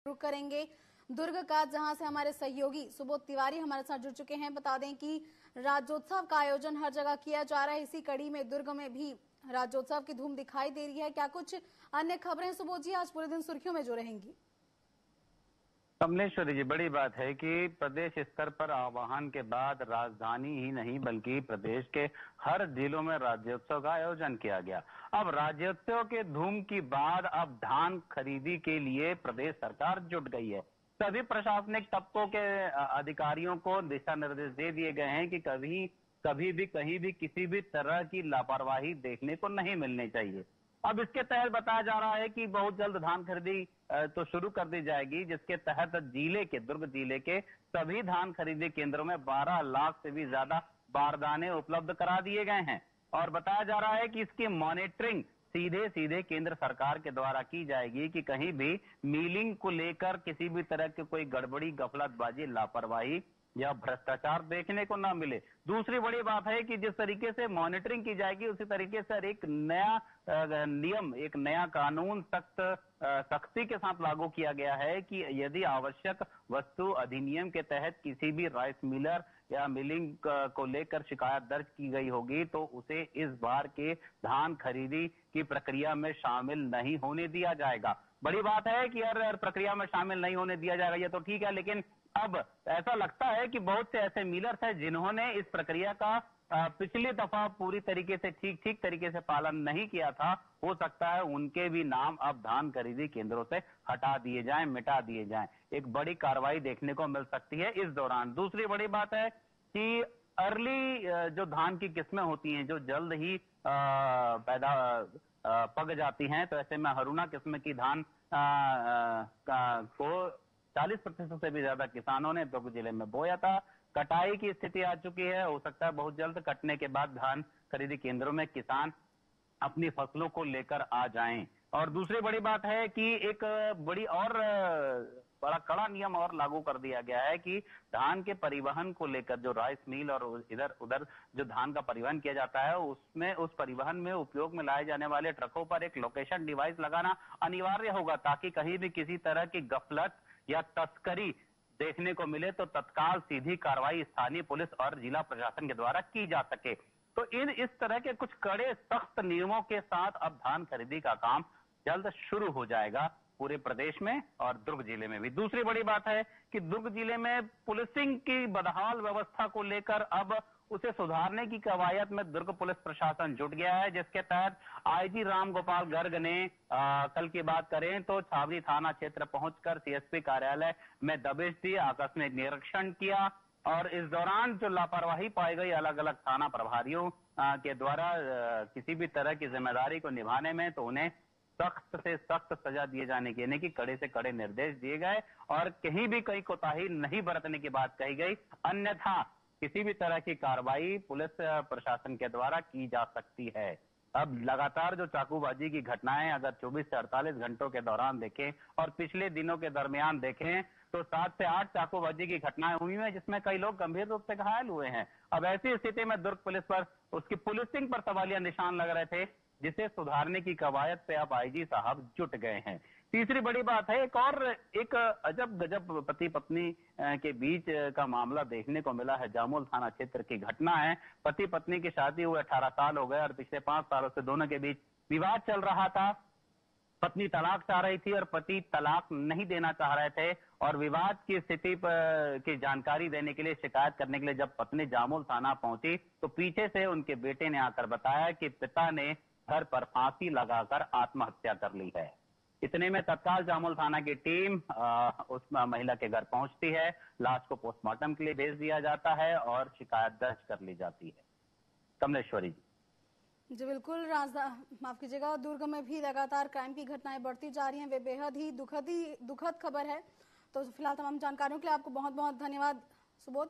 रुक करेंगे दुर्ग का, जहां से हमारे सहयोगी सुबोध तिवारी हमारे साथ जुड़ चुके हैं। बता दें कि राज्योत्सव का आयोजन हर जगह किया जा रहा है, इसी कड़ी में दुर्ग में भी राज्योत्सव की धूम दिखाई दे रही है। क्या कुछ अन्य खबरें सुबोध जी आज पूरे दिन सुर्खियों में जो रहेंगी? कमलेश्वरी जी, बड़ी बात है कि प्रदेश स्तर पर आह्वान के बाद राजधानी ही नहीं बल्कि प्रदेश के हर जिलों में राज्योत्सव का आयोजन किया गया। अब राज्योत्सव के धूम की बाद अब धान खरीदी के लिए प्रदेश सरकार जुट गई है। सभी प्रशासनिक तबकों के अधिकारियों को दिशा निर्देश दे दिए गए हैं कि कभी भी कहीं भी किसी भी तरह की लापरवाही देखने को नहीं मिलनी चाहिए। अब इसके तहत बताया जा रहा है कि बहुत जल्द धान खरीदी तो शुरू कर दी जाएगी, जिसके तहत दुर्ग जिले के सभी धान खरीदी केंद्रों में 12 लाख से भी ज्यादा बारदाने उपलब्ध करा दिए गए हैं। और बताया जा रहा है कि इसकी मॉनिटरिंग सीधे सीधे केंद्र सरकार के द्वारा की जाएगी कि कहीं भी मिलिंग को लेकर किसी भी तरह की कोई गड़बड़ी, गफलतबाजी, लापरवाही या भ्रष्टाचार देखने को ना मिले। दूसरी बड़ी बात है कि जिस तरीके से मॉनिटरिंग की जाएगी उसी तरीके से एक नया नियम, एक नया कानून सख्ती के साथ लागू किया गया है कि यदि आवश्यक वस्तु अधिनियम के तहत किसी भी राइस मिलर या मिलिंग को लेकर शिकायत दर्ज की गई होगी तो उसे इस बार के धान खरीदी की प्रक्रिया में शामिल नहीं होने दिया जाएगा। बड़ी बात है कि हर प्रक्रिया में शामिल नहीं होने दिया जाएगा, ये तो ठीक है, लेकिन अब ऐसा लगता है कि बहुत से ऐसे मिलर्स हैं जिन्होंने इस प्रक्रिया का पिछली दफा पूरी तरीके से ठीक तरीके से पालन नहीं किया था। हो सकता है उनके भी नाम अब धान खरीदी केंद्रों से हटा दिए जाएं, मिटा दिए जाएं। एक बड़ी कार्रवाई देखने को मिल सकती है इस दौरान। दूसरी बड़ी बात है कि अर्ली जो धान की किस्में होती हैं, जो जल्द ही पक जाती हैं, तो ऐसे में हरुणा किस्म की धान को 40% से भी ज्यादा किसानों ने दुर्ग जिले में बोया था। कटाई की स्थिति आ चुकी है, हो सकता है बहुत जल्द कटने के बाद धान खरीदी केंद्रों में किसान अपनी फसलों को लेकर आ जाएं। और दूसरी बड़ी बात है कि एक बड़ा कड़ा नियम और लागू कर दिया गया है कि धान के परिवहन को लेकर जो राइस मिल और इधर उधर जो धान का परिवहन किया जाता है उसमें उस परिवहन में उपयोग में लाए जाने वाले ट्रकों पर एक लोकेशन डिवाइस लगाना अनिवार्य होगा, ताकि कहीं भी किसी तरह की गफलत या तस्करी देखने को मिले तो तत्काल सीधी कार्रवाई स्थानीय पुलिस और जिला प्रशासन के द्वारा की जा सके। तो इस तरह के कुछ कड़े सख्त नियमों के साथ अब धान खरीदी का काम जल्द शुरू हो जाएगा पूरे प्रदेश में और दुर्ग जिले में भी। दूसरी बड़ी बात है कि दुर्ग जिले में पुलिसिंग की बदहाल व्यवस्था को लेकर अब उसे सुधारने की कवायद में दुर्ग पुलिस प्रशासन जुट गया है, जिसके तहत आईजी रामगोपाल गर्ग ने कल की बात करें तो छावनी थाना क्षेत्र पहुंचकर सीएसपी कार्यालय में दबिश दी, आकस्मिक निरीक्षण किया और इस दौरान जो लापरवाही पाई गई अलग अलग थाना प्रभारियों के द्वारा किसी भी तरह की जिम्मेदारी को निभाने में, तो उन्हें सख्त से सख्त सजा दिए जाने की, यानी कि कड़े से कड़े निर्देश दिए गए और कहीं भी कोई कोताही नहीं बरतने की बात कही गई, अन्यथा किसी भी तरह की कार्रवाई पुलिस प्रशासन के द्वारा की जा सकती है। अब लगातार जो चाकूबाजी की घटनाएं अगर 24 से 48 घंटों के दौरान देखें और पिछले दिनों के दरमियान देखें तो 7 से 8 चाकूबाजी की घटनाएं हुई हैं, जिसमें कई लोग गंभीर रूप से घायल हुए हैं। अब ऐसी स्थिति में दुर्ग पुलिस पर उसकी पुलिसिंग पर सवालिया निशान लग रहे थे, जिसे सुधारने की कवायद पे अब आईजी साहब जुट गए हैं। तीसरी बड़ी बात है एक अजब गजब पति पत्नी के बीच का मामला देखने को मिला है। जामुल थाना क्षेत्र की घटना है। पति पत्नी की शादी हुए 18 साल हो गए और पिछले 5 सालों से दोनों के बीच विवाद चल रहा था। पत्नी तलाक चाह रही थी और पति तलाक नहीं देना चाह रहे थे और विवाद की स्थिति की जानकारी देने के लिए, शिकायत करने के लिए जब पत्नी जामुल थाना पहुंची तो पीछे से उनके बेटे ने आकर बताया कि पिता ने घर पर फांसी लगाकर आत्महत्या कर ली है। इतने में तत्काल जामुल थाना की टीम उस महिला के घर पहुंचती है, लाश को पोस्टमार्टम के लिए भेज दिया जाता है और शिकायत दर्ज कर ली जाती है। कमलेश्वरी जी बिल्कुल, माफ कीजिएगा, दुर्ग में भी लगातार क्राइम की घटनाएं बढ़ती जा रही हैं, वे बेहद ही दुखद खबर है। तो फिलहाल तमाम जानकारियों के लिए आपको बहुत बहुत धन्यवाद सुबोध।